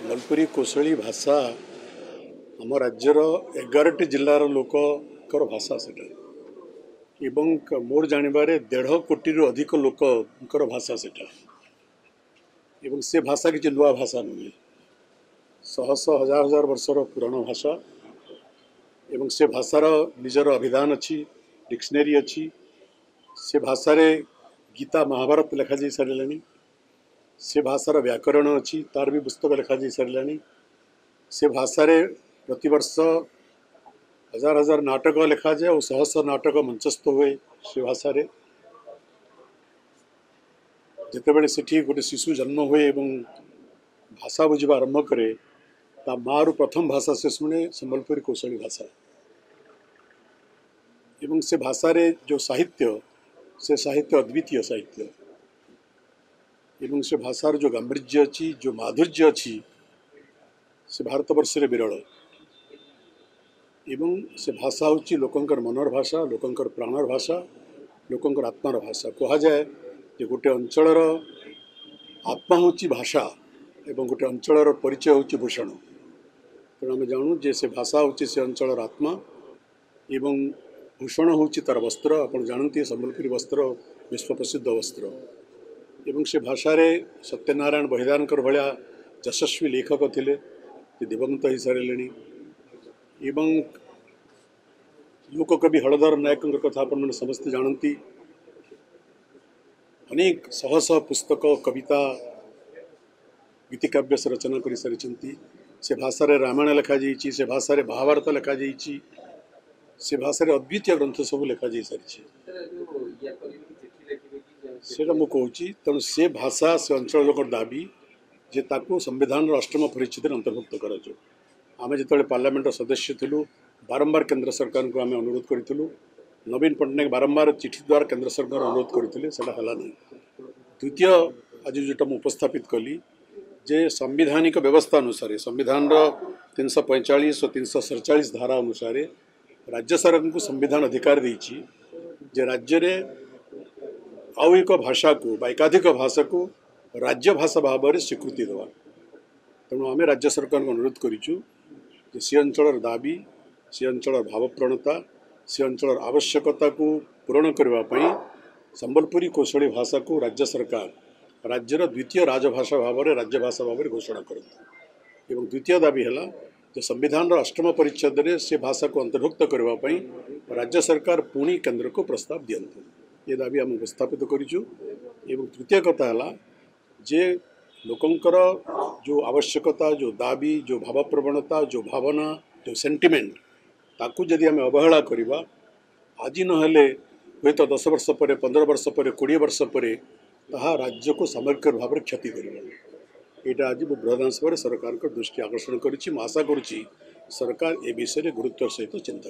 सम्बलपुरी कोशली भाषा आम राज्यर 11टी जिलार लोकर भाषा सेटा एवं मोर जानवर 1.5 कोटी अधिक लोकर भाषा सेटा एवं से भाषा किसी नुआ भाषा नुहे शह शह हजार हजार वर्षर पुराण भाषा एवं से भाषार निजर अभिधान अच्छी डिक्शनरी अच्छी से भाषा गीता महाभारत लिखा जा सारे से भाषार व्याकरण अच्छी तार भी पुस्तक लिखा जा सारे से भाषा प्रतिवर्ष हजार हजार नाटक लिखा जाए और शह शह नाटक मंचस्थ हुए से भाषा जितेबले से गोटे शिशु जन्म हुए एवं भाषा बुझा आरंभ करे ता माँ प्रथम भाषा से शुणे सम्बलपुरी कौशली भाषा एवं से भाषा जो साहित्य से साहित्य अद्वितीय साहित्य एवं से भाषार जो गांभीर्य अच्छी जो माधुर्य अच्छी से भारतवर्ष विरल एवं से भाषा हूँ लोकंकर मनर भाषा लोकंकर प्राणर भाषा लोकंकर आत्मार भाषा कह जाए जे गोटे अंचलर आत्मा हूँ भाषा एवं गोटे अंचलर परिचय हूँ भूषण तेणु आम जानू जे से भाषा हूँ से अंचलर आत्मा एवं भूषण हूँ तार वस्त्र आप जानते सम्बलपुरी वस्त्र विश्व प्रसिद्ध वस्त्र एवं से भाषा सत्यनारायण बहिदानकर भाया यशस्वी लेखक थे दिवंगत हो सारे एवं लोककवि हलधर नायक कथा अपन समस्ते जानती अनेक शह शह पुस्तक कविता गीतिकाव्य से रचना कर सारी से भाषा रामायण लिखा जाइए से भाषा महाभारत लिखा जाइए से भाषा अद्वितीय ग्रंथ सब लिखा जा सारी सेटा मु कहूँ तेणु से भाषा से अंचल लोक दाबी जे ताकू संविधान अष्टम परिच्छेद अंतर्भुक्त कर आम जो पार्लियामेंट सदस्य थिलु बारंबार केंद्र सरकार को आम अनुरोध करूँ नवीन पट्टनायक बारंबार चिठी द्वारा केंद्र सरकार अनुरोध करते द्वितीय आज जोटा मुझे उपस्थापित कली जे संविधानिक व्यवस्था अनुसार संविधान 345 और 347 धारा अनुसार राज्य सरकार को संविधान अधिकार देछि जे राज्य रे आउ एक भाषा को एकाधिक भाषा को राज्य भाषा भाव में स्वीकृति देवा तेणु आम राज्य सरकार को अनुरोध करूँ सी अंचल दाबी सी अंचल भावप्रणता सी अंचल आवश्यकता को पूरण करने सम्बलपुरी कौशली भाषा को राज्य सरकार राज्यर द्वितीय राजभाषा भाव में राज्य भाषा भाव में घोषणा करते एवं द्वितीय दाबी है जो संविधान अष्टम परिच्छेद में से भाषा को अंतर्भुक्त करने राज्य सरकार पुणी केंद्र को प्रस्ताव दियंतु ये दाबी आम उपस्थापित करूँ एवं तृतीय कथा है जे लोकंकर जो आवश्यकता जो दाबी जो भाव प्रवणता जो भावना जो सेंटिमेंट ताकू जदि आम अवहेला करवा आज नहले हूँ तो 10 वर्ष पर 15 वर्ष पर 20 वर्ष पर ताहा राज्य को सामरिक भाव में क्षति कर यहाँ आज बृहदांश सरकार को दृष्टि आकर्षण करुँच आशा करुँच सरकार ए विषय गुरुत्व सहित चिंता